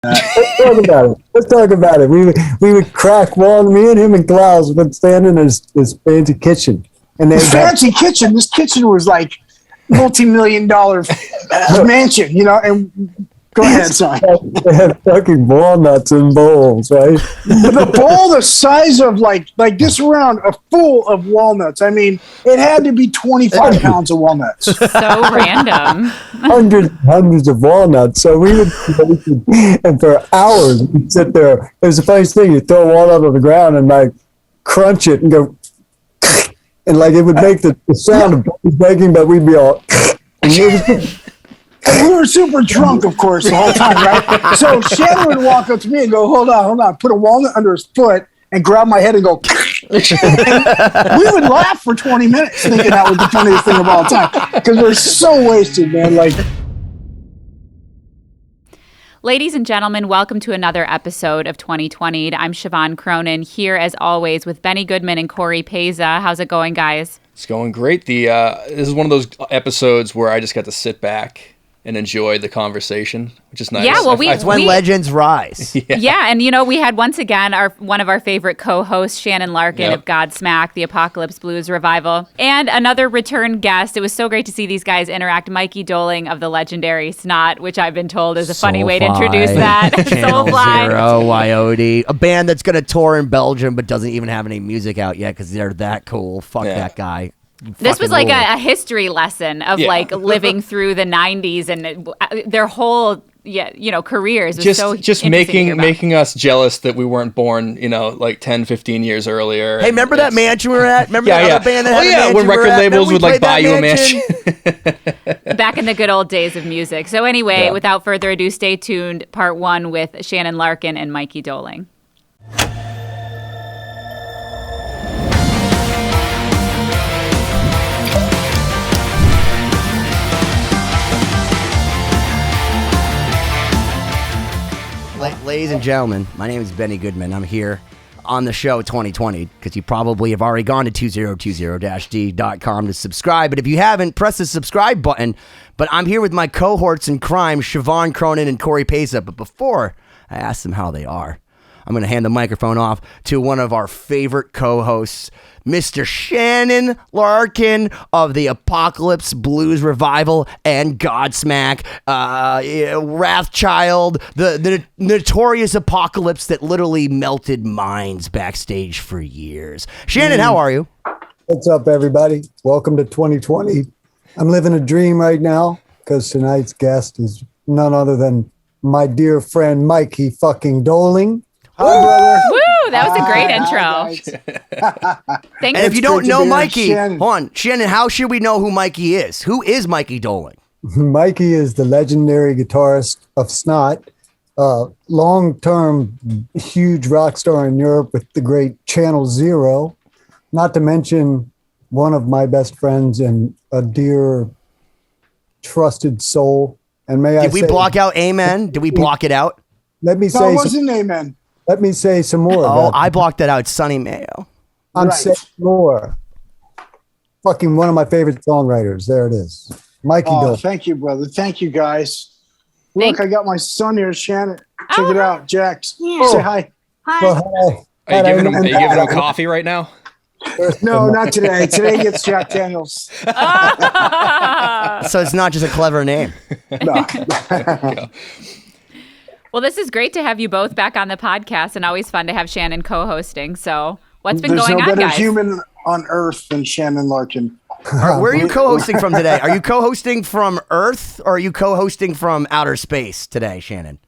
Let's talk about it. Let's talk about it. We would crack walnuts. Me and him and Klaus would stand in his fancy kitchen. And this fancy kitchen. This kitchen was like multi-million-dollar mansion, you know. And go ahead, son. They had fucking walnuts in bowls, right? The bowl the size of like this round, full of walnuts. I mean, it had to be 25 pounds of walnuts. So random. Hundreds of walnuts. So we would, and for hours we'd sit there. It was the funniest thing. You throw a walnut on the ground and like crunch it and go, and like it would make the sound of breaking, but we'd be all. And we were super drunk, of course, the whole time, right? So Shannon would walk up to me and go, hold on, put a walnut under his foot and grab my head and go, and we would laugh for 20 minutes thinking that was the funniest thing of all time because we're so wasted, man. Like, ladies and gentlemen, welcome to another episode of 2020. I'm Siobhán Cronin here as always with Benny Goodman and Cory Peza. How's it going, guys? It's going great. This is one of those episodes where I just got to sit back and enjoy the conversation, which is nice. Yeah, well, it's when legends rise. Yeah, and you know, we had once again one of our favorite co-hosts, Shannon Larkin of Godsmack, the Apocalypse Blues Revival, and another return guest. It was so great to see these guys interact. Mikey Doling of the legendary Snot, which I've been told is a funny way to introduce that. Soulfly. Zero, Coyote, a band that's going to tour in Belgium but doesn't even have any music out yet because they're that cool. Fuck that guy. This was like a history lesson of like living through the 90s and their whole careers. Was just making us jealous that we weren't born, like 10, 15 years earlier. Hey, remember that mansion we were at? Remember that other band that had a mansion when record labels would like buy you a mansion? Back in the good old days of music. So anyway, without further ado, stay tuned. Part 1 with Shannon Larkin and Mikey Doling. Ladies and gentlemen, my name is Benny Goodman. I'm here on the show 2020 because you probably have already gone to 2020-d.com to subscribe. But if you haven't, press the subscribe button. But I'm here with my cohorts in crime, Siobhán Cronin and Cory Peza. But before I ask them how they are, I'm going to hand the microphone off to one of our favorite co-hosts, Mr. Shannon Larkin of the Apocalypse Blues Revival and Godsmack, Wrathchild, the notorious Apocalypse that literally melted minds backstage for years. Shannon, how are you? What's up, everybody? Welcome to 2020. I'm living a dream right now because tonight's guest is none other than my dear friend Mikey fucking Doling. Hi, brother. Woo! That was a great intro. And if you don't know Mikey, hold on, Shannon, how should we know who Mikey is? Who is Mikey Doling? Mikey is the legendary guitarist of Snot, long-term huge rock star in Europe with the great Channel Zero, not to mention one of my best friends and a dear trusted soul. And Did we block out Amen? Did we block it out? Let me say. No, it wasn't Amen. Let me say some more. Oh, I blocked that out. Sonny Mayo. I'm saying more. Fucking one of my favorite songwriters. There it is. Mikey Doling. Thank you, brother. Thank you, guys. Look, I got my son here, Shannon. Check it out, Jax. Yeah. Say hi. Hi. Well, hi. Are you giving him coffee right now? No, not today. Today gets Jack Daniels. So it's not just a clever name. No. Well, this is great to have you both back on the podcast and always fun to have Shannon co-hosting. So what's been going on, guys? There's no better human on earth than Shannon Larkin. Where are you co-hosting from today? Are you co-hosting from Earth or are you co-hosting from outer space today, Shannon?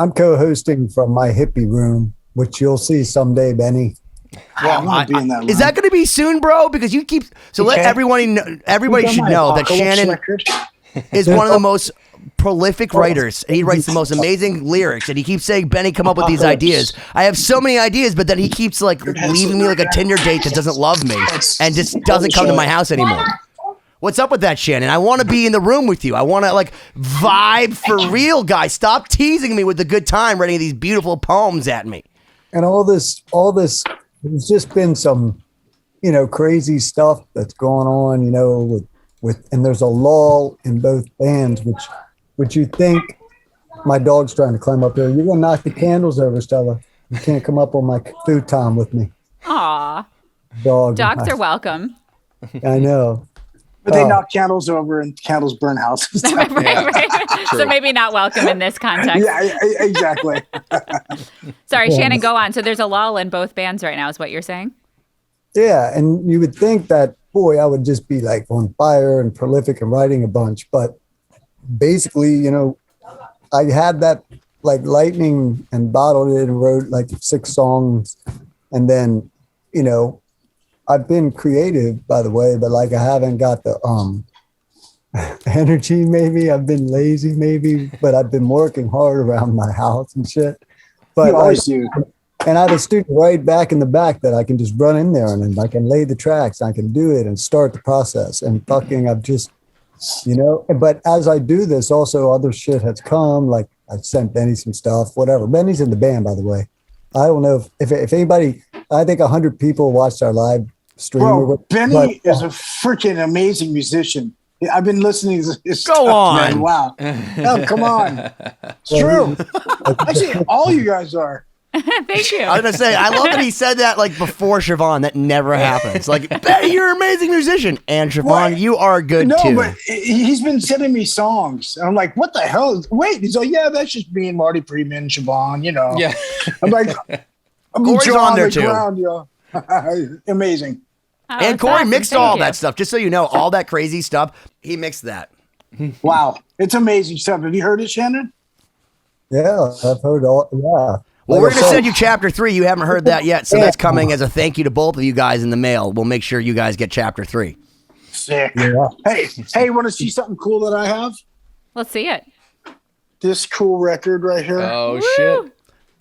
I'm co-hosting from my hippie room, which you'll see someday, Benny. Well, I want to be in that room. Is that going to be soon, bro? Because you keep... So let everybody know, everybody should know that Shannon is one of the most prolific writers. And he writes the most amazing lyrics, and he keeps saying, Benny, come up with these ideas. I have so many ideas, but then he keeps like leaving me like a Tinder date that doesn't love me and just doesn't come to my house anymore. What's up with that, Shannon? I want to be in the room with you. I want to like vibe for real, guys. Stop teasing me with the good time writing these beautiful poems at me. And all this, there's just been some, crazy stuff that's going on, with, and there's a lull in both bands, which you think My dog's trying to climb up there. You're gonna knock the candles over, Stella. You can't come up on my futon with me. Aw. Dog. Dogs are welcome. I know. But they knock candles over and candles burn houses. Right. So maybe not welcome in this context. Yeah, exactly. Sorry, Shannon, go on. So there's a lull in both bands right now, is what you're saying? Yeah, and you would think that, boy, I would just be like on fire and prolific and writing a bunch. But basically, you know, I had that like lightning and bottled it and wrote like 6 songs. And then, you know, I've been creative, by the way, but like I haven't got the energy maybe. I've been lazy maybe, but I've been working hard around my house and shit. But You always do. And I have a studio right back in the back that I can just run in there and then I can lay the tracks. I can do it and start the process. And fucking, I've just, you know, but as I do this, also other shit has come. Like I've sent Benny some stuff, whatever. Benny's in the band, by the way. I don't know if anybody, I think 100 people watched our live stream. Bro, Benny is a freaking amazing musician. I've been listening to his Go stuff, on. man. Wow. Oh, come on. It's true. Actually, all you guys are. Thank you. I was gonna say, I love that he said that like before Siobhán. That never happens. Like, Betty, you're an amazing musician, and Siobhán, What? you are good No, too. but he's been sending me songs. And I'm like, what the hell? Wait, he's like, yeah, that's just me and Marty Freeman, Siobhán, you know. Yeah. I'm like, I'm Cory's jaw on there the too. ground, yo. Amazing. Oh, And that's Cory awesome. mixed Thank all you. that stuff. Just so you know, all that crazy stuff, he mixed that. Wow. It's amazing stuff. Have you heard it, Shannon? Yeah, I've heard all, yeah. Well, Like we're I going to said, send you chapter 3. You haven't heard that yet, so that's coming as a thank you to both of you guys in the mail. We'll make sure you guys get chapter 3. Sick. Yeah. Hey, want to see something cool that I have? Let's see it. This cool record right here. Oh shit!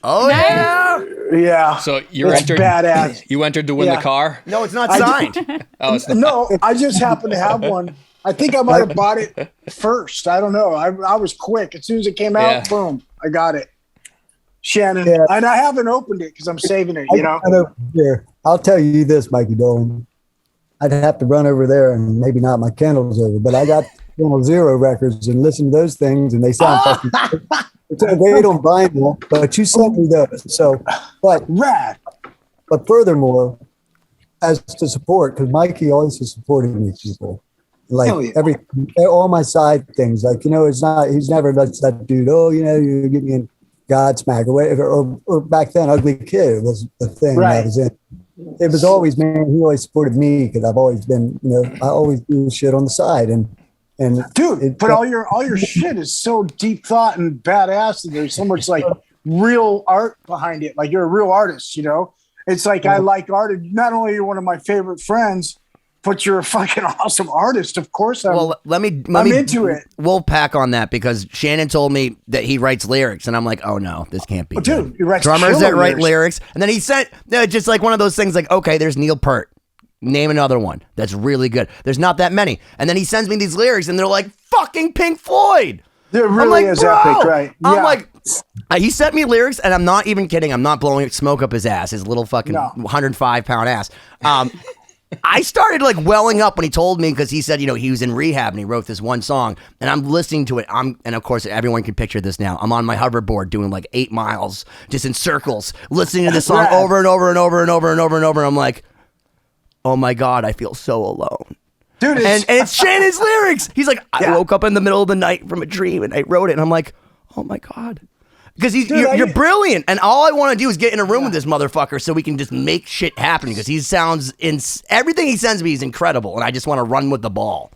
Oh, yeah. Yeah. So you're It's entered. badass. You entered to win Yeah. the car. No, it's not I signed. Oh, it's not. No, I just happen to have one. I think I might have bought it first. I don't know. I was quick. As soon as it came out, Yeah. boom, I got it. Shannon. Yeah. And I haven't opened it because I'm saving it, you know? I know here. I'll tell you this, Mikey Doling. I'd have to run over there and maybe not my candles over, but I got Channel Zero records and listen to those things and they sound fucking it's great on vinyl, but you sent me those. So, Rad. but furthermore, as to support, because Mikey always has supported me, people. Like Hell yeah. all my side things, like, you know, it's not, he's never like that dude, oh, you know, you get me in Godsmack or whatever, or back then, Ugly Kid was the thing Right. I was in. It was always, man, he always supported me because I've always been, you know, I always do shit on the side. And Dude, but all your shit is so deep thought and badass, and there's so much like real art behind it. Like you're a real artist, you know. It's like I like art. And not only are you one of my favorite friends, but you're a fucking awesome artist. Of course, Well, let me into it. We'll pack on that because Shannon told me that he writes lyrics, and I'm like, oh no, this can't be. Oh, dude, good. he writes drummers that killer write lyrics. lyrics, and then he said just like one of those things, like, okay, there's Neil Peart. Name another one that's really good. There's not that many, and then he sends me these lyrics, and they're like fucking Pink Floyd. There I'm really like, is bro. epic, right? I'm like, he sent me lyrics, and I'm not even kidding. I'm not blowing smoke up his ass, his little fucking No. 105-pound ass. I started like welling up when he told me because he said, you know, he was in rehab and he wrote this one song, and I'm listening to it. And of course, everyone can picture this now. I'm on my hoverboard doing like 8 miles, just in circles, listening to this song Rad. over and over and over and over and over and over. And I'm like, oh my God, I feel so alone. dude, And it's Shannon's lyrics. He's like, I Yeah. woke up in the middle of the night from a dream and I wrote it. And I'm like, oh my God. Because you're I- brilliant. And all I want to do is get in a room with this motherfucker so we can just make shit happen because he sounds, everything he sends me is incredible. And I just want to run with the ball.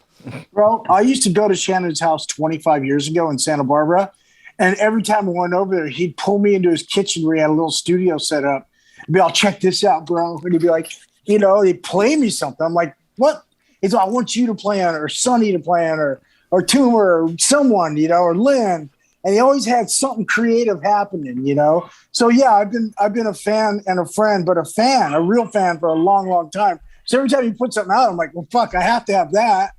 bro. I used to go to Shannon's house 25 years ago in Santa Barbara, and every time I went over there, he'd pull me into his kitchen where he had a little studio set up. He'd be, I'll check this out, bro. And he'd be like, you know, he'd play me something. I'm like, what? He's like, I want you to play on it, or Sonny to play on it, or Toomer, or someone, you know, or Lynn. And he always had something creative happening, you know. So yeah, I've been a fan and a friend, but a real fan for a long, long time. So every time he puts something out, I'm like, well, fuck, I have to have that,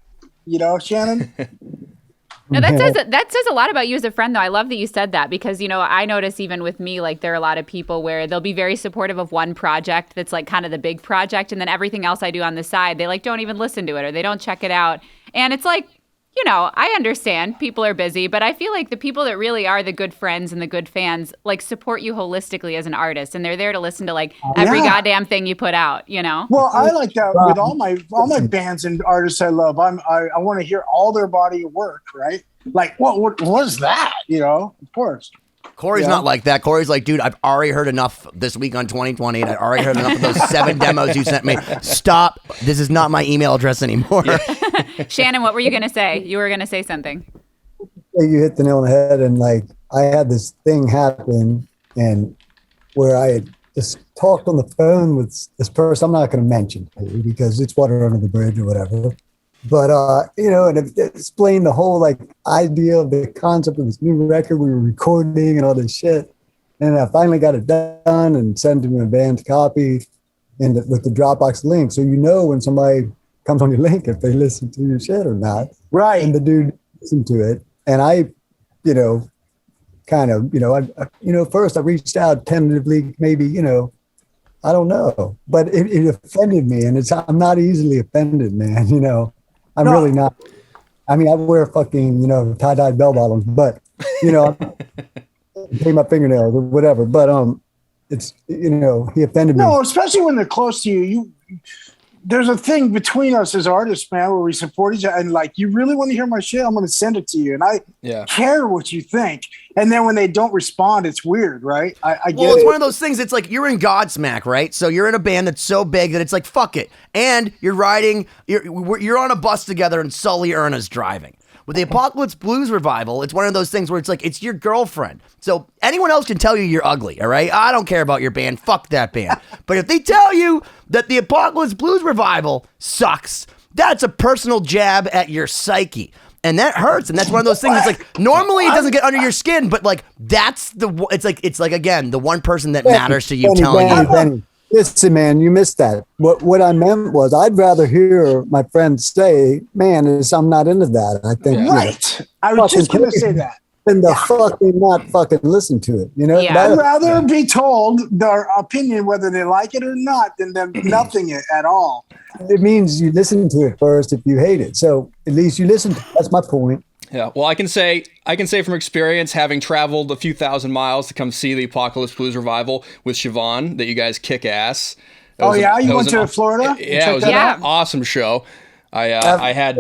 you know, Shannon. No, that says a lot about you as a friend, though. I love that you said that because, you know, I notice even with me, like there are a lot of people where they'll be very supportive of one project that's like kind of the big project, and then everything else I do on the side, they like don't even listen to it or they don't check it out. And it's like, you know, I understand people are busy, but I feel like the people that really are the good friends and the good fans, like, support you holistically as an artist, and they're there to listen to like every goddamn thing you put out, you know? Well, I like that with all my bands and artists I love. I want to hear all their body of work, right? Like, what was that? You know, of course. Cory's not like that. Cory's like, dude, I've already heard enough this week on 2020, and I already heard enough of those 7 demos you sent me. Stop. This is not my email address anymore. Shannon, what were you going to say? You were going to say something. You hit the nail on the head, and like I had this thing happen, and where I had just talked on the phone with this person. I'm not going to mention who because it's water under the bridge or whatever. But you know, and it explained the whole like idea of the concept of this new record we were recording and all this shit. And I finally got it done and sent him an advanced copy and with the Dropbox link, so you know when somebody comes on your link if they listen to your shit or not. Right. And the dude listened to it, and I, you know, kind of, you know, I first I reached out tentatively, maybe, you know, I don't know, but it offended me, and I'm not easily offended, man. You know, I'm really not. I mean, I wear fucking, you know, tie-dye bell bottoms, but, you know, paint my fingernails or whatever. But it's, you know, he offended me. No, especially when they're close to you. There's a thing between us as artists, man, where we support each other. And like, you really want to hear my shit? I'm going to send it to you. And I care what you think. And then when they don't respond, it's weird, right? I get Well, it's it. one of those things. It's like you're in Godsmack, right? So you're in a band that's so big that it's like, fuck it. And you're on a bus together and Sully Erna's driving. With the Apocalypse Blues Revival, it's one of those things where it's like, it's your girlfriend. So anyone else can tell you you're ugly, all right? I don't care about your band. Fuck that band. But if they tell you that the Apocalypse Blues Revival sucks, that's a personal jab at your psyche. And that hurts. And that's one of those things. It's like, normally it doesn't get under your skin, but like, it's like, again, the one person that matters to you telling you. Benny. Listen, man, you missed that. What I meant was I'd rather hear my friends say, man, I'm not into that. I think, right. I was just going to say that. Than the fucking not fucking listen to it. You know, I'd rather be told their opinion, whether they like it or not, than them nothing at all. It means you listen to it first if you hate it. So at least you listen to it. That's my point. Yeah, well, I can say from experience, having traveled a few thousand miles to come see the Apocalypse Blues Revival with Siobhán, that you guys kick ass. You went to Florida? Yeah, it was an awesome show. I had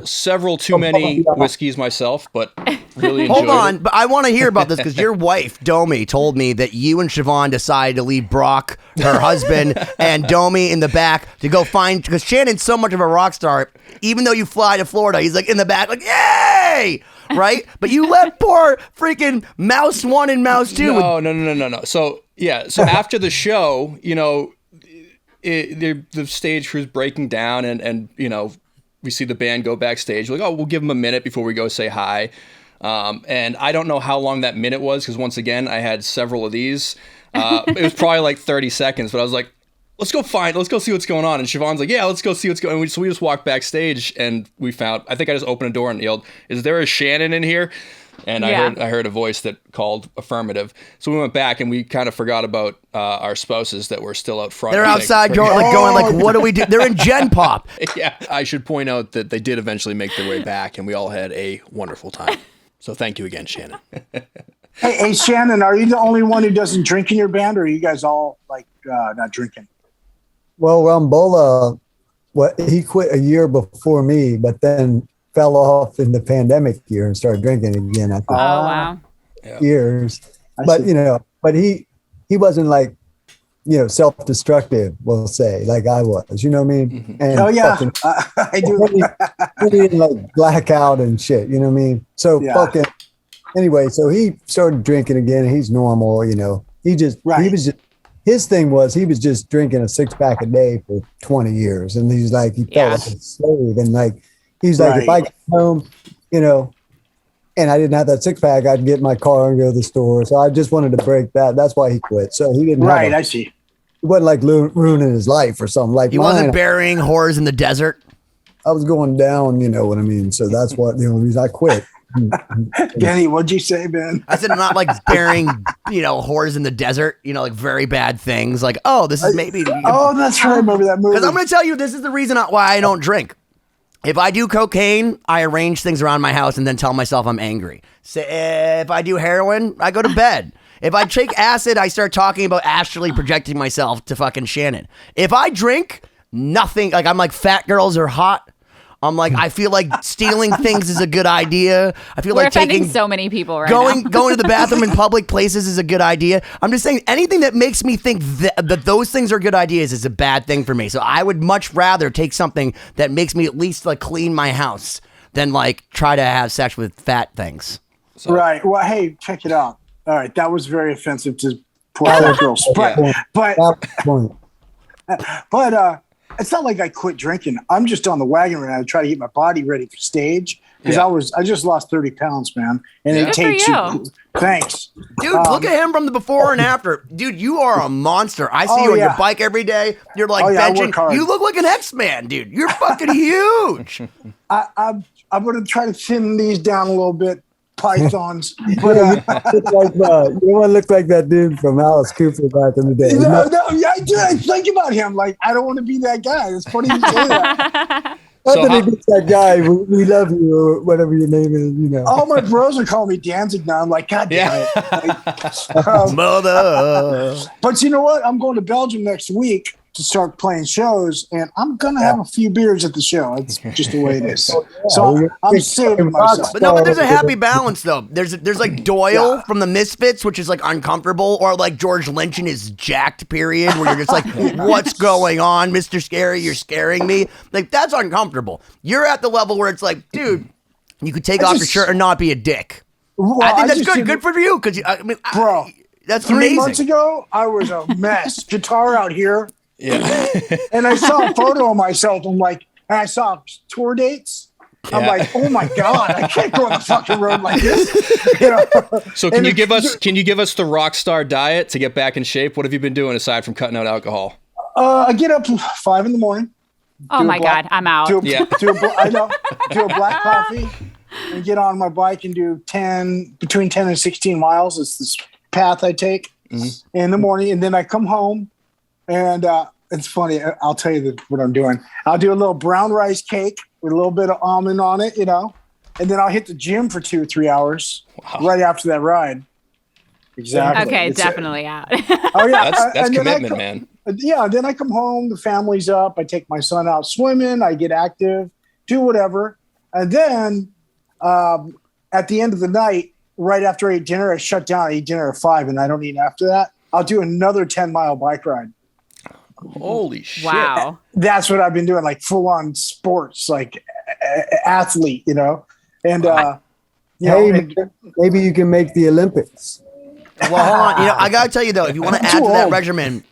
several too many whiskeys myself, but really enjoyed Hold on, it. but I want to hear about this because your wife, Domi, told me that you and Siobhán decided to leave Brock, her husband, and Domi in the back to go find, because Shannon's so much of a rock star, even though you fly to Florida, he's like in the back, like, yay! Right? But you left poor freaking Mouse 1 and Mouse 2. No. So after the show, you know, the stage crew's breaking down, and you know, we see the band go backstage. We're like, oh, we'll give them a minute before we go say hi. And I don't know how long that minute was, because once again, I had several of these. It was probably like 30 seconds, but I was like, let's go see what's going on. And Siobhán's like, yeah, let's go see what's going on. So we just walked backstage, and we found, I think I just opened a door and yelled, is there a Shannon in here? And I heard a voice that called affirmative. So we went back, and we kind of forgot about our spouses that were still out front. They're outside going, what do we do? They're in Gen Pop. Yeah, I should point out that they did eventually make their way back, and we all had a wonderful time. So thank you again, Shannon. Hey, Shannon, are you the only one who doesn't drink in your band, or are you guys all like not drinking? Well, Rambola, he quit a year before me, but then fell off in the pandemic year and started drinking again after wow. years. But you know, he wasn't like, you know, self-destructive, we'll say, like I was. You know what I mean? And I do. He didn't like black out and shit. You know what I mean? So anyway, so he started drinking again. And he's normal, you know. He was just. His thing was he was just drinking a 6-pack a day for 20 years, and he's like he felt like a slave, and like he's like if I got home, you know, and I didn't have that 6-pack, I'd get in my car and go to the store. So I just wanted to break that. That's why he quit. So he didn't. I see. He wasn't like ruining his life or something like. He wasn't burying whores in the desert. I was going down, you know what I mean. So that's what the only reason I quit. Benny, what'd you say, Ben? I said I'm not like burying, you know, whores in the desert, you know, like very bad things. Like, oh, this is maybe. That's right. I remember that movie. Because I'm going to tell you, this is the reason why I don't drink. If I do cocaine, I arrange things around my house and then tell myself I'm angry. So if I do heroin, I go to bed. If I take acid, I start talking about astrally projecting myself to fucking Shannon. If I drink, nothing. Like, I'm like, fat girls are hot. I'm like, I feel like stealing things is a good idea. I feel We're like offending taking so many people right going now. going to the bathroom in public places is a good idea. I'm just saying anything that makes me think that those things are good ideas is a bad thing for me. So I would much rather take something that makes me at least like clean my house than like try to have sex with fat things. So, Right. Well, hey, check it out. All right, that was very offensive to poor other girls, but it's not like I quit drinking. I'm just on the wagon right now to try to get my body ready for stage because I just lost 30 pounds, man, and it Good takes for you. you. Thanks, Dude, look at him from the before and after. Dude, you are a monster. I see you on your bike every day. You're like I work benching. hard. You look like an X-Man, dude. You're fucking huge. I'm going to try to thin these down a little bit, pythons. But You want to look like that dude from Alice Cooper back in the day. I think about him. Like, I don't want to be that guy. It's funny you say that. Anthony gets that guy. We love you, or whatever your name is. You know. All my bros are calling me Danzig now. I'm like, God damn it. Mother. But you know what? I'm going to Belgium next week to start playing shows, and I'm gonna have a few beers at the show. It's just the way it is. So I'm saving myself. But there's a happy balance though. There's like Doyle from the Misfits, which is like uncomfortable, or like George Lynch in his jacked period, where you're just like, what's going on, Mr. Scary? You're scaring me. Like that's uncomfortable. You're at the level where it's like, dude, you could take off your shirt and not be a dick. Well, I think that's good. Good for you, because I mean, bro, that's 3 amazing. months ago, I was a mess. Guitar out here. Yeah. And I saw a photo of myself. I'm like, and I saw tour dates. I'm like, oh my God, I can't go on the fucking road like this. You know? So can you give us the rock star diet to get back in shape? What have you been doing aside from cutting out alcohol? I get up 5 a.m. Oh my God, I'm out. Do a black coffee and get on my bike and do between 10 and 16 miles. It's this path I take in the morning. And then I come home and it's funny. I'll tell you what I'm doing. I'll do a little brown rice cake with a little bit of almond on it, and then I'll hit the gym for 2 or 3 hours right after that ride. Exactly. Okay, definitely out. Oh yeah. That's commitment, man. Yeah, then I come home, the family's up, I take my son out swimming, I get active, do whatever. And then at the end of the night, right after I eat dinner, I shut down. I eat dinner at 5 and I don't eat after that. I'll do another 10-mile bike ride. Holy shit. Wow. That's what I've been doing, like full on sports, like athlete, And Maybe you can make the Olympics. Well, hold on. I gotta tell you though, if you want to add to that regimen,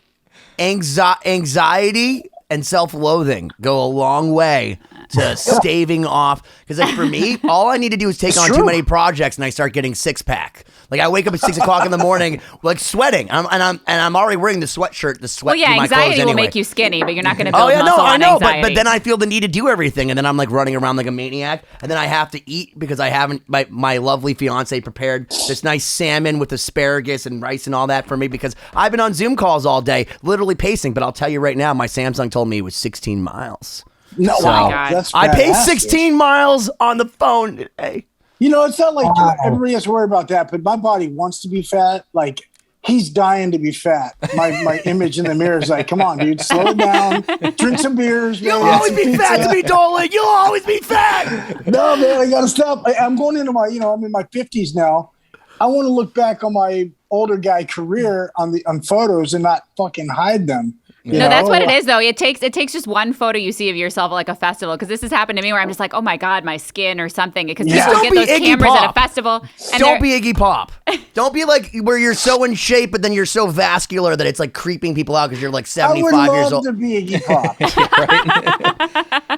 anxiety and self-loathing go a long way to staving off. Because like for me, all I need to do is take on too many projects, and I start getting 6-pack. Like I wake up at 6 o'clock in the morning, like sweating, and I'm already wearing the sweatshirt. The sweat. Well, yeah, through my clothes anxiety will anyway. make you skinny, but you're not going to build muscle I on know, anxiety. but then I feel the need to do everything, and then I'm like running around like a maniac, and then I have to eat because I haven't. My lovely fiance prepared this nice salmon with asparagus and rice and all that for me because I've been on Zoom calls all day, literally pacing. But I'll tell you right now, my Samsung told me it was 16 miles. No, So, wow. God. That's I paced badass. 16 miles on the phone today. It's not like everybody has to worry about that, but my body wants to be fat. Like he's dying to be fat. My image in the mirror is like, come on, dude, slow it down. Drink some beers. You'll man, always eat some be fat pizza. to me, Doling. You'll always be fat. No, man, I gotta stop. I'm going into my, I'm in my 50s now. I want to look back on my older guy career on photos and not fucking hide them. No, that's what it is, though. It takes just one photo you see of yourself at like a festival, because this has happened to me where I'm just like, oh my God, my skin or something. Because people Don't get be those Iggy cameras Pop. at a festival. And Don't be Iggy Pop. Don't be like where you're so in shape, but then you're so vascular that it's like creeping people out because you're like 75 years old. I would love to be Iggy Pop.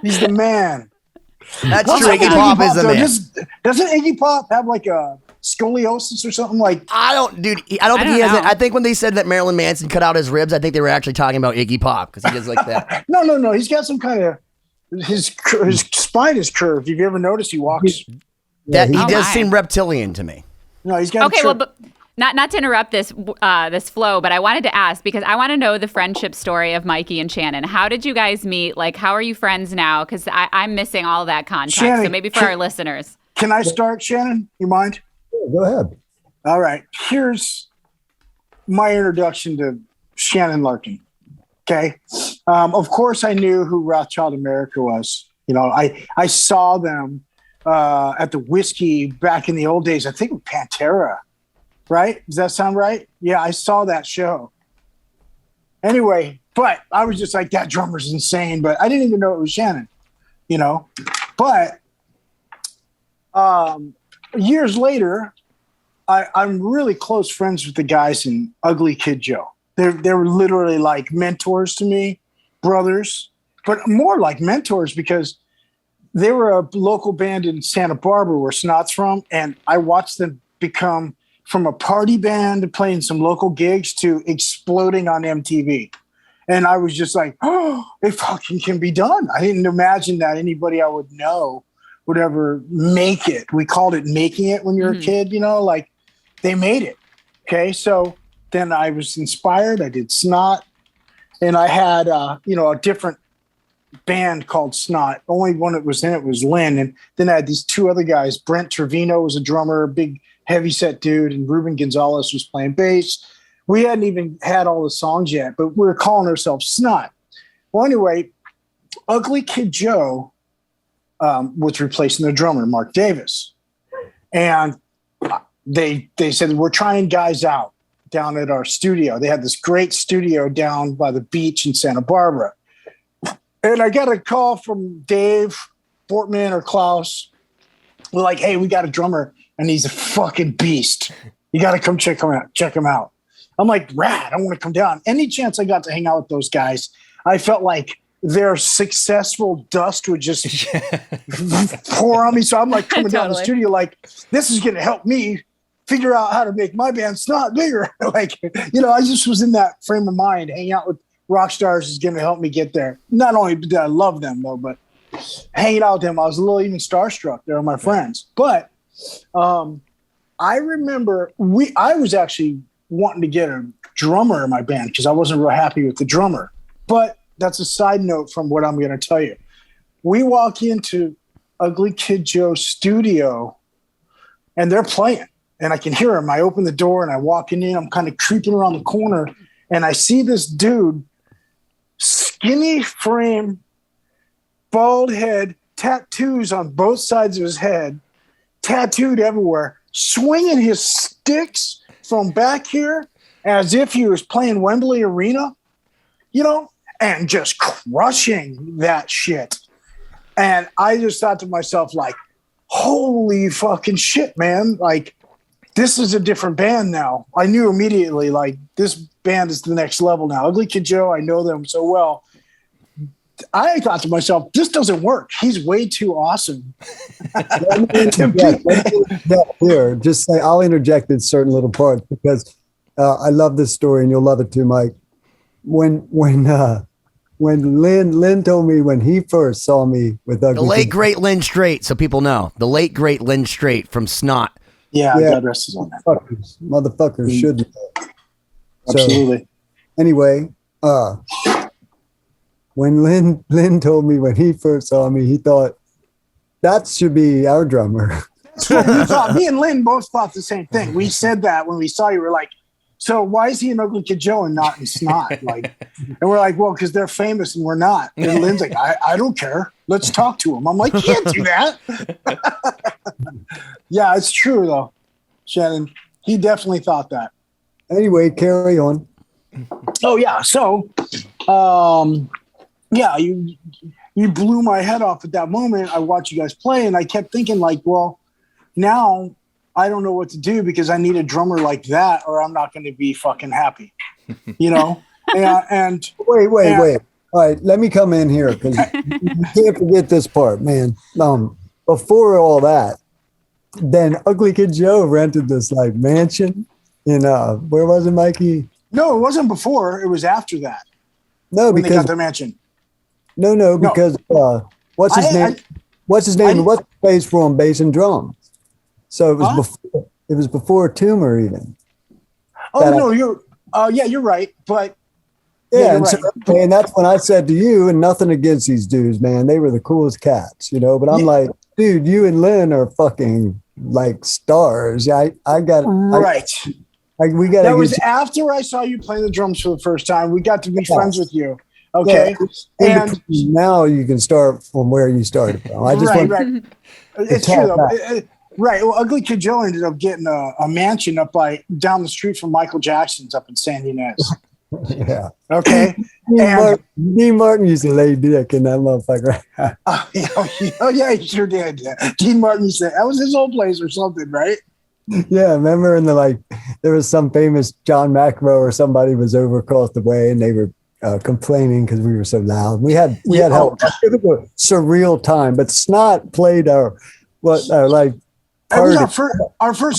He's the man. That's What's true. up Iggy with Pop is the though? man. Doesn't Iggy Pop have like a scoliosis or something like? I don't think he has it. I think when they said that Marilyn Manson cut out his ribs, I think they were actually talking about Iggy Pop because he does like that. No. He's got some kind of his spine is curved. Have you ever noticed he walks? That he Oh does my. seem reptilian to me. No, he's got. Okay, well, but Not to interrupt this this flow, but I wanted to ask because I want to know the friendship story of Mikey and Shannon. How did you guys meet? Like, how are you friends now? Because I'm missing all that context. Shannon, so maybe for our listeners. Can I start, Shannon? You mind? Go ahead. All right. Here's my introduction to Shannon Larkin. Okay. Of course, I knew who Rothschild America was. You know, I saw them at the Whiskey back in the old days. I think with Pantera. Right? Does that sound right? Yeah, I saw that show. Anyway, but I was just like, that drummer's insane. But I didn't even know it was Shannon, you know. But years later, I'm really close friends with the guys in Ugly Kid Joe. They were literally like mentors to me, brothers, but more like mentors because they were a local band in Santa Barbara where Snot's from, and I watched them become from a party band to playing some local gigs to exploding on MTV. And I was just like, oh, it fucking can be done. I didn't imagine that anybody I would know would ever make it. We called it making it when you're a kid, you know, like they made it. Okay. So then I was inspired. I did Snot, and I had, you know, a different band called Snot. Only one that was in it was Lynn. And then I had these two other guys. Brent Trevino was a drummer, a big heavy set dude, and Ruben Gonzalez was playing bass. We hadn't even had all the songs yet, but we were calling ourselves Snot. Well, anyway, Ugly Kid Joe was replacing the drummer, Mark Davis. And they said, we're trying guys out down at our studio. They had this great studio down by the beach in Santa Barbara. And I got a call from Dave Fortman or Klaus. We're like, hey, we got a drummer, and he's a fucking beast. You got to come check him out. I'm like, rad, I want to come down. Any chance I got to hang out with those guys, I felt like their successful dust would just pour on me. So I'm like coming down the studio like, this is going to help me figure out how to make my band Snot bigger. Like, you know, I just was in that frame of mind. Hanging out with rock stars is going to help me get there. Not only did I love them, though, but hanging out with them, I was a little even starstruck. They're my friends. But I remember I was actually wanting to get a drummer in my band because I wasn't real happy with the drummer. But that's a side note from what I'm going to tell you. We walk into Ugly Kid Joe's studio, and they're playing, and I can hear them. I open the door, and I walk in. I'm kind of creeping around the corner, and I see this dude, skinny frame, bald head, tattoos on both sides of his head, tattooed everywhere, swinging his sticks from back here as if he was playing Wembley Arena, you know, and just crushing that shit. And I just thought to myself, like, holy fucking shit, man. Like, this is a different band now. I knew immediately, like, this band is the next level now. Ugly Kid Joe, I know them so well. I thought to myself, this doesn't work. He's way too awesome. Here, just say I'll interject in certain little parts because I love this story and you'll love it too, Mike. When Lynn told me when he first saw me with Ugly the late Kid, great Lynn Strait, so people know the late great Lynn Strait from Snot. Yeah, God rest his soul. Motherfuckers should know. Absolutely. So, anyway, when Lynn told me when he first saw me, he thought that should be our drummer. That's what we thought. Me and Lynn both thought the same thing. We said that when we saw you. We're like, so why is he in Ugly Kid Joe and not in Snot? Like, and we're like, well, because they're famous and we're not. And Lynn's like, I don't care. Let's talk to him. I'm like, you can't do that. Yeah, it's true though, Shannon. He definitely thought that. Anyway, carry on. Oh yeah. So, yeah, you blew my head off at that moment. I watched you guys play, and I kept thinking, like, well, now I don't know what to do because I need a drummer like that, or I'm not going to be fucking happy, you know. And wait. All right, let me come in here because you can't forget this part, man. Before all that, then Ugly Kid Joe rented this like mansion in where was it, Mikey? No, it wasn't before. It was after that. No, when because they got the mansion. No, because what's his name? What's his name? What's plays for him bass and drums? So it was before. It was before Tumor even. Oh no, you're right. But Yeah, you're and, right. so, and that's when I said to you, and nothing against these dudes, man. They were the coolest cats, But I'm like, dude, you and Lynn are fucking like stars. I got right. We got. That was after I saw you play the drums for the first time. We got to be friends with you. Okay, and now you can start from where you started from. I just right. It's true though. Right. Well, Ugly Kid Joe ended up getting a mansion down the street from Michael Jackson's up in San Ynez. Yeah. Okay. Dean Martin used to lay dick in that motherfucker. Yeah, he sure did. Dean Martin said that was his old place or something, right? Yeah, remember in there was some famous John McEnroe or somebody was over across the way and they were complaining because we were so loud. We had help. It was a surreal time, but Snot played our first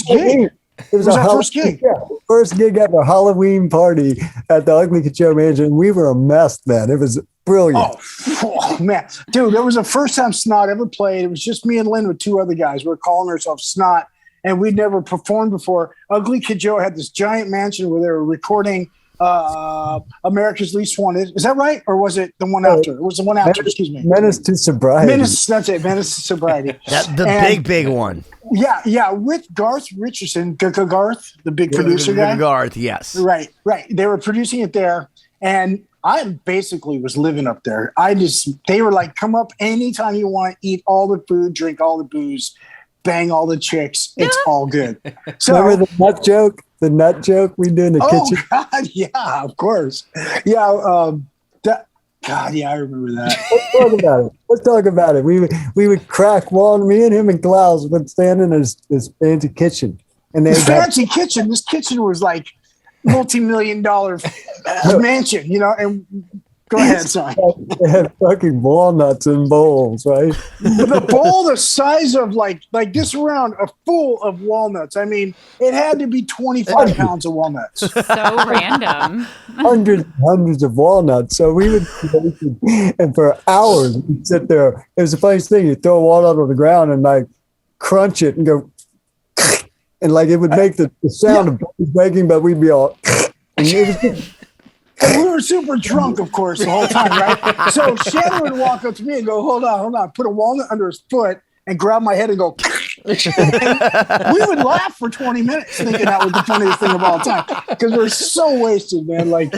gig. It was our first gig. Yeah, first gig at the Halloween party at the Ugly Kid Joe Mansion. We were a mess then. It was brilliant. Oh man, dude, it was the first time Snot ever played. It was just me and Lynn with two other guys. We were calling ourselves Snot, and we'd never performed before. Ugly Kid Joe had this giant mansion where they were recording America's Least Wanted. Is that right? Or was it the one after? It was the one after, excuse me. Menace to Sobriety. That's it. Menace to Sobriety. That's the big one. Yeah. With Garth Richardson, Garth, the big producer guy. Garth, yes. Right. They were producing it there. And I basically was living up there. They were like, come up anytime you want, eat all the food, drink all the booze, bang all the chicks. It's all good. So remember the nut joke? The nut joke we do in the kitchen? Oh, God, yeah, of course. Yeah, I remember that. Let's talk about it. We would crack Walnut, me and him and Klaus would stand in this fancy kitchen. And this fancy kitchen, this kitchen was like multi-million-dollar mansion, and go ahead, sorry. They had fucking walnuts in bowls, right? The bowl the size of like this round, full of walnuts. I mean, it had to be 25 pounds of walnuts. So random. Hundreds of walnuts. So we would, and for hours we'd sit there. It was the funniest thing. You throw a walnut on the ground and like crunch it and go, and like it would make the sound of breaking, but we'd be all, and it was and we were super drunk, of course, the whole time, right? So Shannon would walk up to me and go, hold on, put a walnut under his foot and grab my head and go, and we would laugh for 20 minutes thinking that was the funniest thing of all time because we're so wasted, man. Like,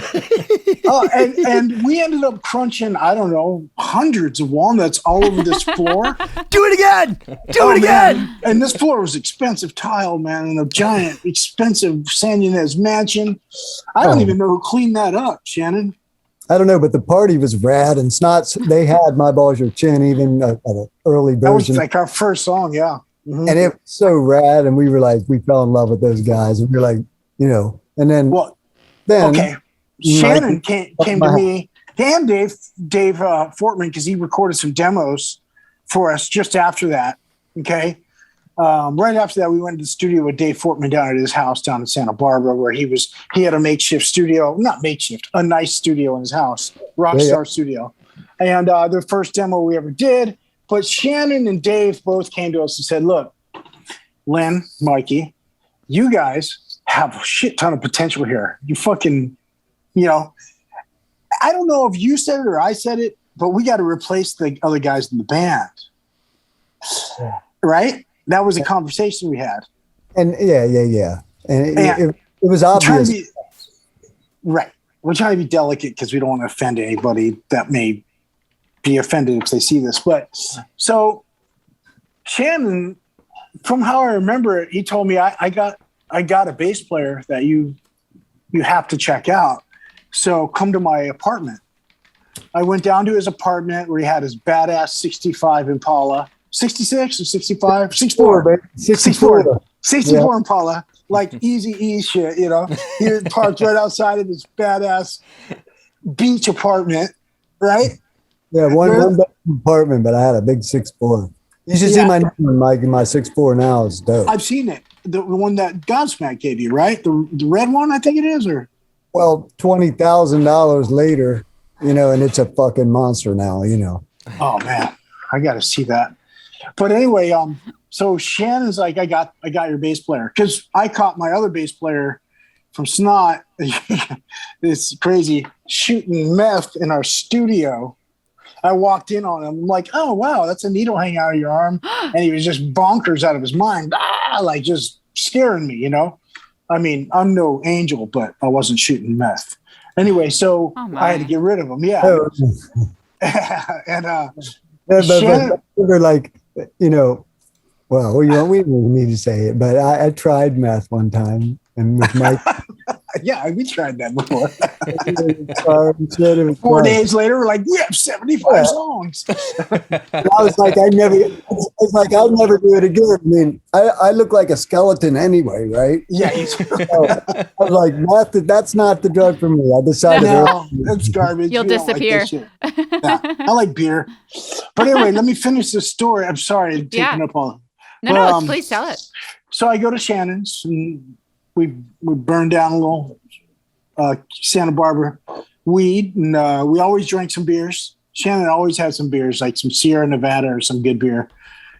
and we ended up crunching, I don't know, hundreds of walnuts all over this floor. Do it again. Do it again. Man. And this floor was expensive tile, man, and a giant, expensive San Ynez mansion. I don't even know who cleaned that up, Shannon. I don't know, but the party was rad, and Snots, they had My Balls Your Chin, even an early version. That was like our first song, yeah. Mm-hmm. And it was so rad, and we fell in love with those guys. And we were like, and then... okay. Shannon came to me, and Dave Fortman, because he recorded some demos for us just after that, okay? Right after that, we went to the studio with Dave Fortman down at his house down in Santa Barbara, where he had a makeshift studio, not makeshift, a nice studio in his house, Rockstar Studio. And the first demo we ever did, but Shannon and Dave both came to us and said, look, Lynn, Mikey, you guys have a shit ton of potential here. You fucking, I don't know if you said it or I said it, but we got to replace the other guys in the band. Yeah. Right? That was a conversation we had. And yeah. And it was obvious. Right. We're trying to be delicate because we don't want to offend anybody that may be offended if they see this. But so Shannon, from how I remember it, he told me I got a bass player that you have to check out. So come to my apartment. I went down to his apartment where he had his badass 65 Impala. 66 or 65? 64, baby. 64 Impala, like easy E shit, He parked right outside of his badass beach apartment, right? Yeah, one bedroom apartment, but I had a big 6'4". You should see my name on my 6'4" now. It's dope. I've seen it. The one that Godsmack gave you, right? The red one, I think it is, or? Well, $20,000 later, and it's a fucking monster now, Oh man, I got to see that. But anyway, so Shannon's like, I got your bass player, because I caught my other bass player from Snot, this crazy shooting meth in our studio. I walked in on him. I'm like, oh, wow, that's a needle hanging out of your arm. And he was just bonkers out of his mind, like just scaring me, you know? I mean, I'm no angel, but I wasn't shooting meth. Anyway, so I had to get rid of him. Yeah. Oh. And but like, you know, well, we don't need to say it, but I tried meth one time, and with Mike. Yeah, we tried that before. 4 days later, we're like, we have 75 songs. I was like, I'd never do it again. I mean, I look like a skeleton anyway, right? Yeah. So, I was like, meth, that's not the drug for me. I decided. No, that's garbage. You'll disappear. Yeah, I like beer. But anyway, let me finish this story. I'm sorry I'm taking up all. No, please tell it. So I go to Shannon's, and we burned down a little Santa Barbara weed, and we always drank some beers. Shannon always had some beers, like some Sierra Nevada or some good beer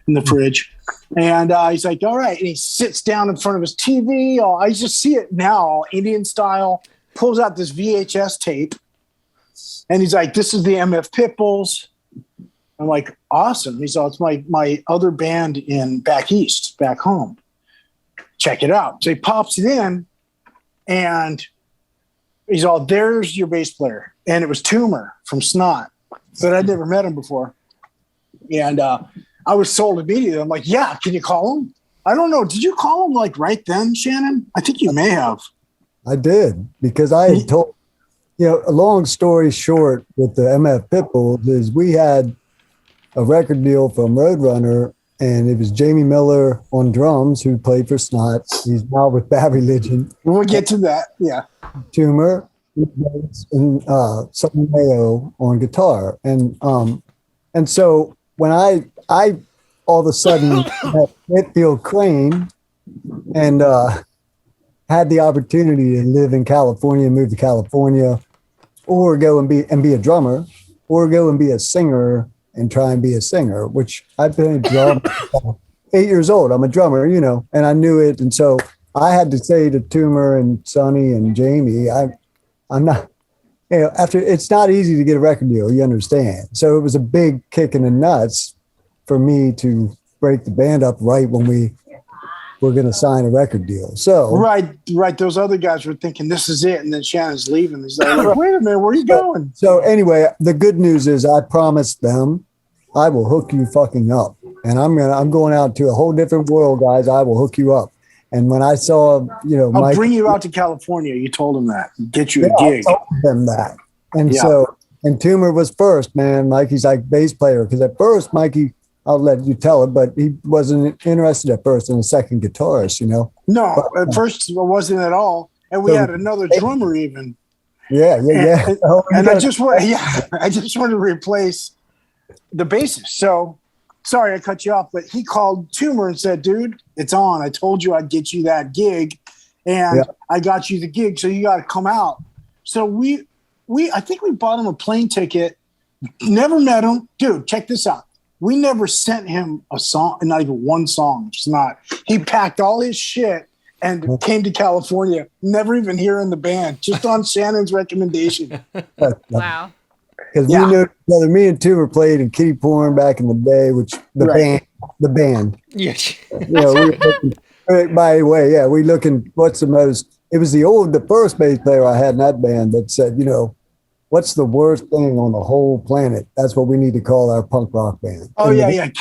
in the fridge. And he's like, all right. And he sits down in front of his TV. I just see it now, Indian style, pulls out this VHS tape. And he's like, this is the MF Pitbulls. I'm like, awesome. He's all, it's my other band in back east, back home. Check it out. So he pops it in, and he's all, there's your bass player. And it was Tumor from Snot, but I'd never met him before. And I was sold immediately. I'm like, yeah, can you call him? I don't know. Did you call him like right then, Shannon? I think you may have. I did, because I had told, you know, a long story short with the MF Pitbulls is we had a record deal from Roadrunner, and it was Jamie Miller on drums, who played for Snot. He's now with Bad Religion. We'll get to that. Yeah. Tumor and Sonny Mayo on guitar. And so when I all of a sudden met Whitfield Crane and had the opportunity to live in California, move to California, or go and be a drummer, or go and be a singer and try and be a singer, which I've been a drummer 8 years old. I'm a drummer, you know, and I knew it. And so I had to say to Tumor and Sonny and Jamie, I'm not, you know, it's not easy to get a record deal, you understand. So it was a big kick in the nuts for me to break the band up right when we were going to sign a record deal. So right. Those other guys were thinking this is it, and then Shannon's leaving. He's like, wait a minute, where are you going? So anyway, the good news is I promised them I will hook you fucking up, and I'm going out to a whole different world, guys. I will hook you up. And when I saw, you know, I'll bring you out to California. You told him that. Get you a gig. I told them that. And so, and Tumor was first, man. Mikey's like bass player, because at first Mikey, I'll let you tell it, but he wasn't interested at first in a second guitarist, you know? No, at first I wasn't at all. And we had another drummer even. Yeah. And I just wanted to replace the bassist. So sorry I cut you off, but he called Tumor and said, dude, it's on. I told you I'd get you that gig, and I got you the gig, so you got to come out. So I think we bought him a plane ticket. Never met him. Dude, check this out. We never sent him a song, not even one song. It's not. He packed all his shit and came to California, never even hearing the band, just on Shannon's recommendation. Wow. Because we knew together, me and Tumor played in Kitty Porn back in the day, which the band. Yeah. You know, by the way, we looking, what's the most, it was the first bass player I had in that band that said, you know, what's the worst thing on the whole planet? That's what we need to call our punk rock band. Oh,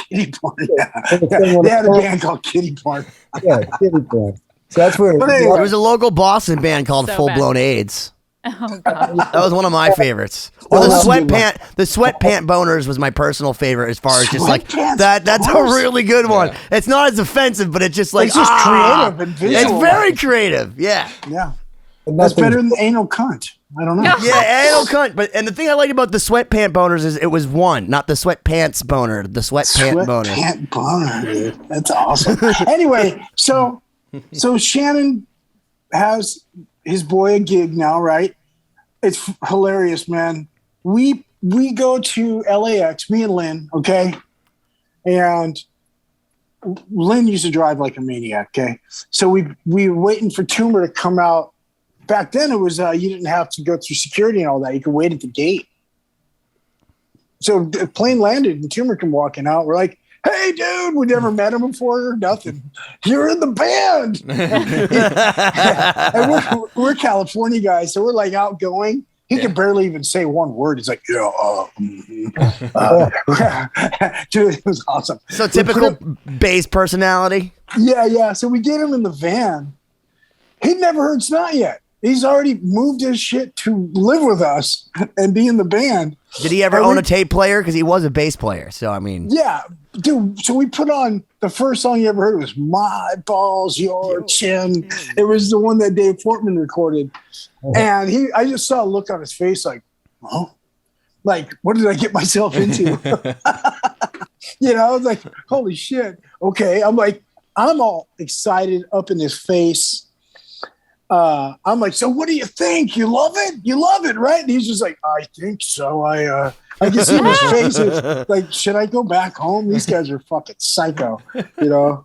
Kitty Porn. Yeah. They had a band called Kitty Porn. Yeah, Kitty Porn. So that's where there was a local Boston band called So Full bad. Blown AIDS. Oh god. That was one of my favorites. Or the sweatpant boners was my personal favorite, as far as just like that. That's a really good one. Yeah. It's not as offensive, but it's just like It's just creative and visual. It's very creative. Yeah. Yeah. That's better than anal cunt. I don't know. Yeah, anal cunt. But the thing I liked about the sweatpant boners is it was one, not the sweatpants boner, the sweatpant boner. Sweatpant boner, dude. That's awesome. Anyway, so Shannon has his boy a gig now, right? It's hilarious, man. We go to LAX, me and Lynn, okay? And Lynn used to drive like a maniac, okay? So we were waiting for Tumor to come out back then it was you didn't have to go through security and all that. You could wait at the gate. So the plane landed and Tumor came walking out. We're like, "Hey, dude, we never met him before. Nothing. You're in the band." And we're California guys, so we're like outgoing. He could barely even say one word. He's like, "Yeah, dude, it was awesome." So typical bass personality. Yeah. So we get him in the van. He'd never heard Snot yet. He's already moved his shit to live with us and be in the band. Did he ever own a tape player? Because he was a bass player. So, I mean. Yeah, dude. So we put on the first song you ever heard was "My Balls, Your Chin." It was the one that Dave Portman recorded. And I just saw a look on his face like, "Oh, like, what did I get myself into?" I was like, "Holy shit." Okay. I'm all excited up in his face. I'm like, "So what do you think? You love it? You love it, right?" And he's just like, "I think so." I can see his face. It's like, "Should I go back home? These guys are fucking psycho." Oh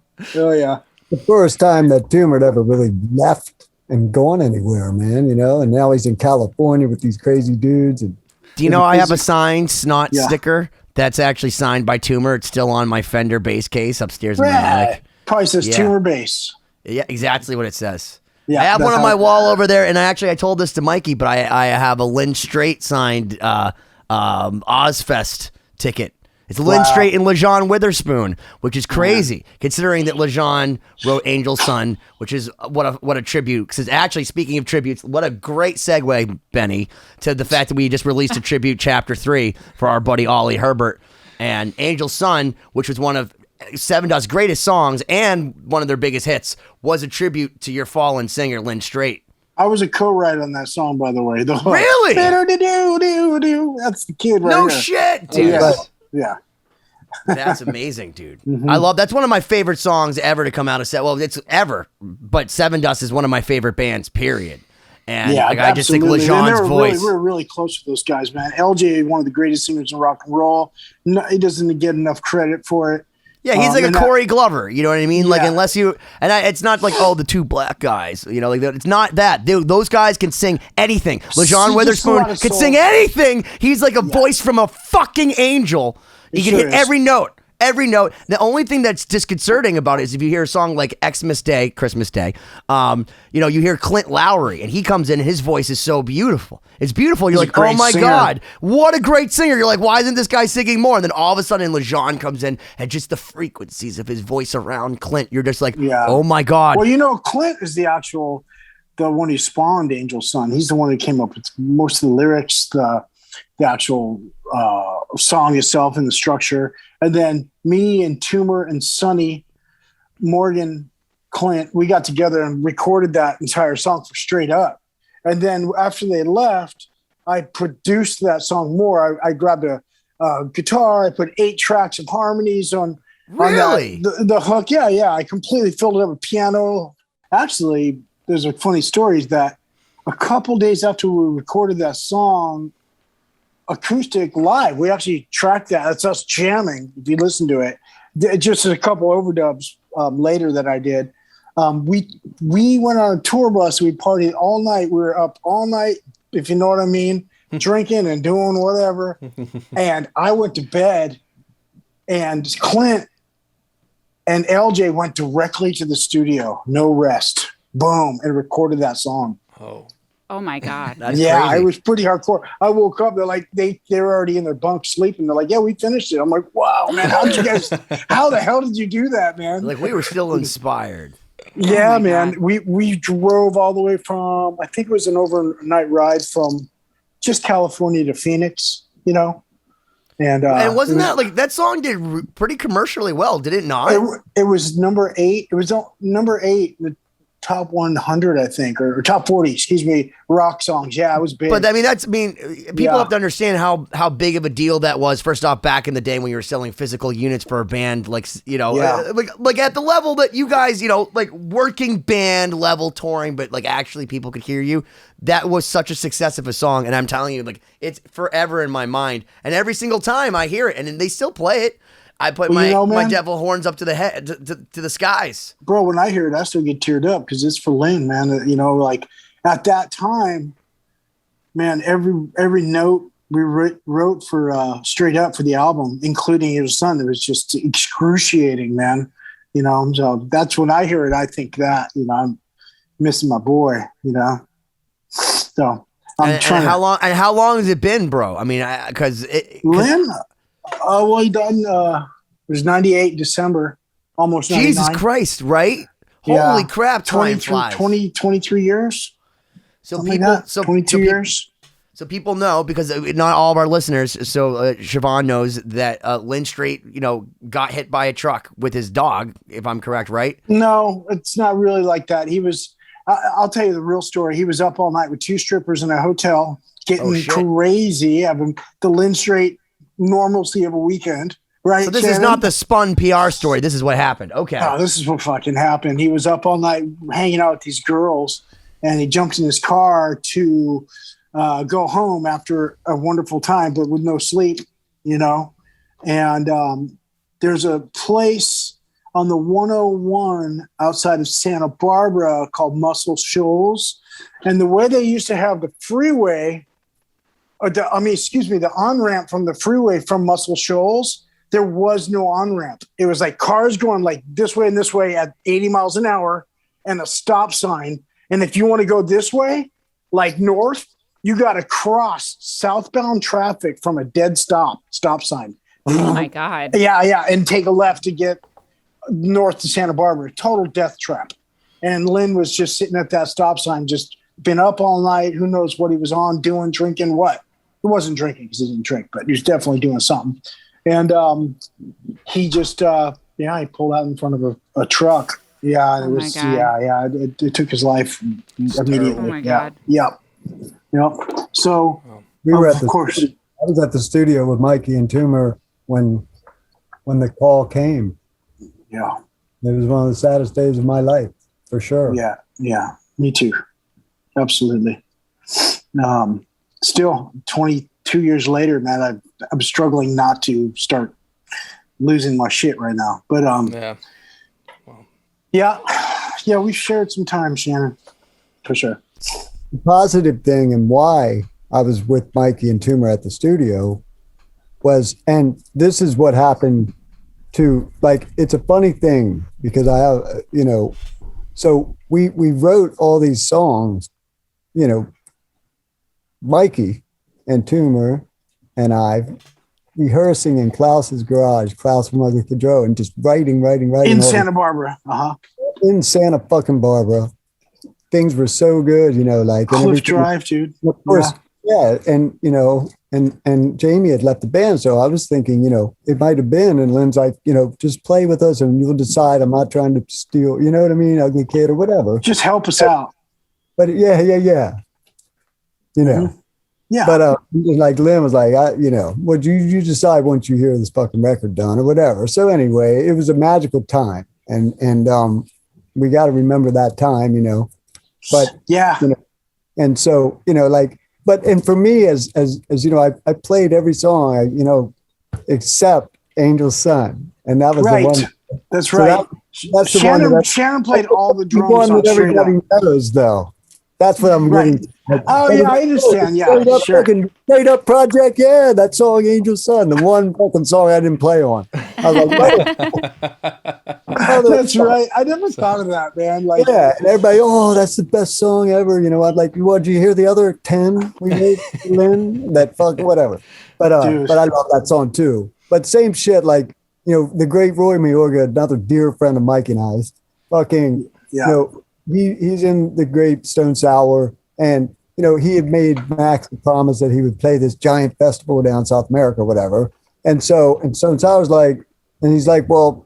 yeah. The first time that Tumor ever really left and gone anywhere, man, and now he's in California with these crazy dudes. And Do you know I have a signed Snot sticker that's actually signed by Tumor? It's still on my Fender bass case upstairs in my attic. Probably says Tumor bass. Yeah, exactly what it says. Yeah, I have one on my wall over there, and I told this to Mikey, but I have a Lynn Strait signed Ozfest ticket. It's Lynn Strait and LeJean Witherspoon, which is crazy, considering that LeJean wrote Angel Son, which is what a tribute. Because actually, speaking of tributes, what a great segue, Benny, to the fact that we just released a tribute chapter 3 for our buddy Ollie Herbert. And Angel Son, which was one of Seven Dust's greatest songs and one of their biggest hits, was a tribute to your fallen singer, Lynn Strait. I was a co-writer on that song, by the way. Really? That's the kid right No here. shit, dude. Yeah. That's amazing, dude. That's one of my favorite songs ever to come out of it's ever. But Seven Dust is one of my favorite bands, period. And I just think LeJean's voice. We're really close to those guys, man. LJ, one of the greatest singers in rock and roll. No, he doesn't get enough credit for it. Yeah, he's like a Cory Glover, you know what I mean? Like, unless you, it's not like, the two black guys, it's not that. those guys can sing anything. LeJean Witherspoon can sing anything. He's like a voice from a fucking angel. He can hit every note. Every note. The only thing that's disconcerting about it is if you hear a song like Xmas Day, Christmas Day, you hear Clint Lowry and he comes in and his voice is so beautiful. It's beautiful. You're like, oh my God, what a great singer. You're like, why isn't this guy singing more? And then all of a sudden LeJean comes in and just the frequencies of his voice around Clint, you're just like, oh my God. Well, Clint is the one who spawned Angel Son. He's the one who came up with most of the lyrics, the actual song itself and the structure. And then me and Tumor and Sonny, Morgan, Clint, we got together and recorded that entire song for Straight Up. And then after they left, I produced that song more. I grabbed a guitar. I put 8 tracks of harmonies on the hook. Yeah. I completely filled it up with piano. Actually, there's a funny story that a couple days after we recorded that song, acoustic live, we actually tracked that. That's us jamming. If you listen to it, just a couple overdubs later that I did. We went on a tour bus. We partied all night. We were up all night, if you know what I mean, drinking and doing whatever. And I went to bed, and Clint and LJ went directly to the studio, no rest, boom, and recorded that song. Oh my God. That's crazy. It was pretty hardcore. I woke up, they're like, they were already in their bunk sleeping. They're like, yeah, we finished it. I'm like, wow, man, how the hell did you do that, man? Like, we were still inspired. Yeah, man. God. We drove all the way from, I think it was an overnight ride from just California to Phoenix, And wasn't that song did pretty commercially well, did it not? It was number 8. It was number 8 in the top 100, I think, or top 40, excuse me, rock songs. Yeah, it was big. But people have to understand how big of a deal that was. First off, back in the day when you were selling physical units for a band, like at the level that you guys, like working band level touring, but like actually people could hear you. That was such a success of a song, and I'm telling you, like, it's forever in my mind. And every single time I hear it, and they still play it, I put my devil horns up to the head, to the skies. Bro, when I hear it, I still get teared up because it's for Lynn, man. at that time, man, every note we wrote for Straight Up for the album, including Angel Son, it was just excruciating, man. So that's when I hear it. I think that, I'm missing my boy, So I'm trying. How long has it been, bro? I mean, because Lynn, he done. It was 98 December, almost 99. Jesus Christ, right? Yeah. Holy crap, 23 years. So Something people, like that. 22 years. So people know, because not all of our listeners. So Siobhán knows that Lynn Strait, got hit by a truck with his dog, if I'm correct, right? No, it's not really like that. He was. I'll tell you the real story. He was up all night with 2 strippers in a hotel, getting crazy, having the Lynn Strait normalcy of a weekend. Right. So this Shannon? is not the spun PR story. This is what happened. Okay. Oh, this is what fucking happened. He was up all night hanging out with these girls, and he jumped in his car to go home after a wonderful time, but with no sleep, And there's a place on the 101 outside of Santa Barbara called Muscle Shoals. And the way they used to have the freeway, the on-ramp from the freeway from Muscle Shoals, there was no on-ramp. It was like cars going like this way and this way at 80 miles an hour and a stop sign. And if you want to go this way, like north, you got to cross southbound traffic from a dead stop sign. Oh my God. Yeah. And take a left to get north to Santa Barbara. Total death trap. And Lynn was just sitting at that stop sign, just been up all night. Who knows what he was on, doing, drinking what? He wasn't drinking because he didn't drink, but he was definitely doing something. And he just, he pulled out in front of a truck. Yeah, it was, it took his life immediately. Oh my God. Yep. So We were at of course. I was at the studio with Mikey and Toomer when the call came. Yeah. It was one of the saddest days of my life, for sure. Yeah. Me too. Absolutely. Still 22 years later, man, I'm struggling not to start losing my shit right now. But yeah, we've shared some time, Shannon, for sure. The positive thing and why I was with Mikey and Toomer at the studio was, and this is what happened to, like, it's a funny thing because I have, so we wrote all these songs, Mikey and Toomer and I rehearsing in Klaus's garage, Klaus from Ugly Kidro, and just writing. In Santa Barbara. In Santa fucking Barbara. Things were so good, like Cliff Drive, dude. Of course, yeah. And and Jamie had left the band, so I was thinking, it might have been. And Lynn's like, just play with us, and you'll decide. I'm not trying to steal, you know what I mean, Ugly Kid or whatever. Just help us out. But yeah. Mm-hmm. Yeah. But like Lynn was like, what you decide once you hear this fucking record done or whatever. So anyway, it was a magical time, and we got to remember that time, But yeah, and so and for me, as I played every song, except Angel's Son, and that was right. the one. That's right. That's the Shannon, one. Shannon played all the drums one on that Straight Up. everybody knows, though. That's what I'm Right. getting. Oh yeah, I understand. Yeah, sure. Straight Up project. Yeah, that song, Angel's Son, the one fucking song I didn't play on. I was like, That's right. I never thought of that, man. Like, yeah, and everybody, that's the best song ever. I'm like, what? Did you hear the other 10 we made, Lynn? That fuck whatever. But I love that song too. But same shit, like the great Roy Mayorga, another dear friend of Mike and I's, fucking he's in the great Stone Sour, and he had made Max the promise that he would play this giant festival down South America, whatever. And Stone Sour's like, and he's like, well,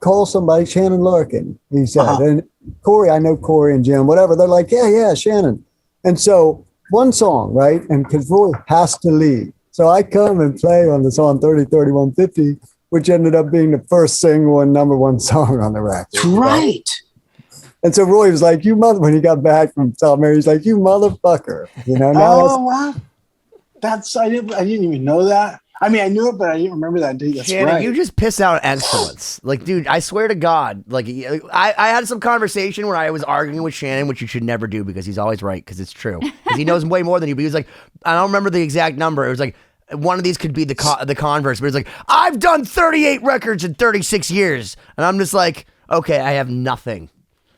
call somebody, Shannon Larkin, he said. And Cory, I know Cory and Jim, whatever. They're like, yeah, Shannon. And so one song, right? And because Roy has to leave. So I come and play on the song 30-31-50, which ended up being the first single and number one song on the record. Right. And so Roy was like, when he got back from South America, he's like, you motherfucker. Oh, wow. I didn't even know that. I mean, I knew it, but I didn't remember that date. That's Shannon, right. you just piss out excellence. Like, dude, I swear to God, like, I had some conversation where I was arguing with Shannon, which you should never do because he's always right, because it's true. Because he knows way more than you. But he was like, I don't remember the exact number. It was like, one of these could be the converse, but it's like, I've done 38 records in 36 years. And I'm just like, okay, I have nothing.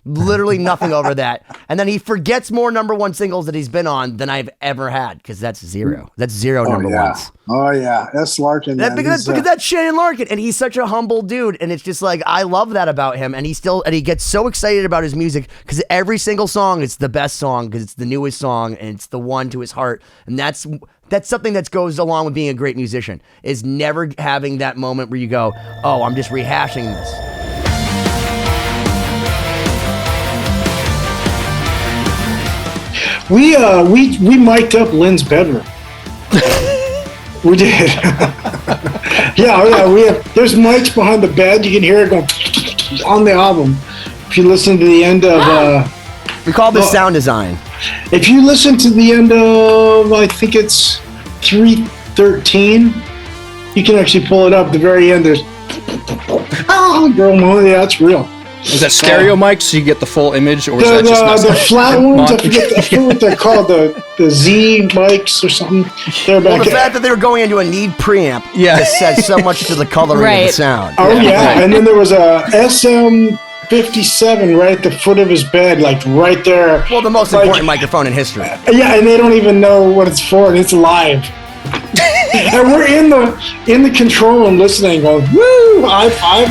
Literally nothing over that. And then he forgets more number one singles that he's been on than I've ever had, because that's zero. That's zero number ones. Oh, yeah. That's Larkin. Because that's Shannon Larkin, and he's such a humble dude, and it's just like, I love that about him, and he gets so excited about his music, because every single song is the best song, because it's the newest song, and it's the one to his heart, and that's something that goes along with being a great musician, is never having that moment where you go, oh, I'm just rehashing this. We mic'd up Lynn's bedroom. We did. Yeah. There's mics behind the bed. You can hear it going on the album. If you listen to the end of, we call this sound design. If you listen to the end of, I think it's 3:13, you can actually pull it up. The very end, there's girl, yeah, it's real. Is that stereo mics so you get the full image, or is that just the flat ones? I forget what they're called. The Z mics or something. The fact that they were going into a need preamp just says so much to the coloring of the sound. Oh yeah. And then there was a SM57 right at the foot of his bed, like right there. Well, the most important microphone in history. Yeah, and they don't even know what it's for, and it's live. And we're in the control room listening, going, woo, high five.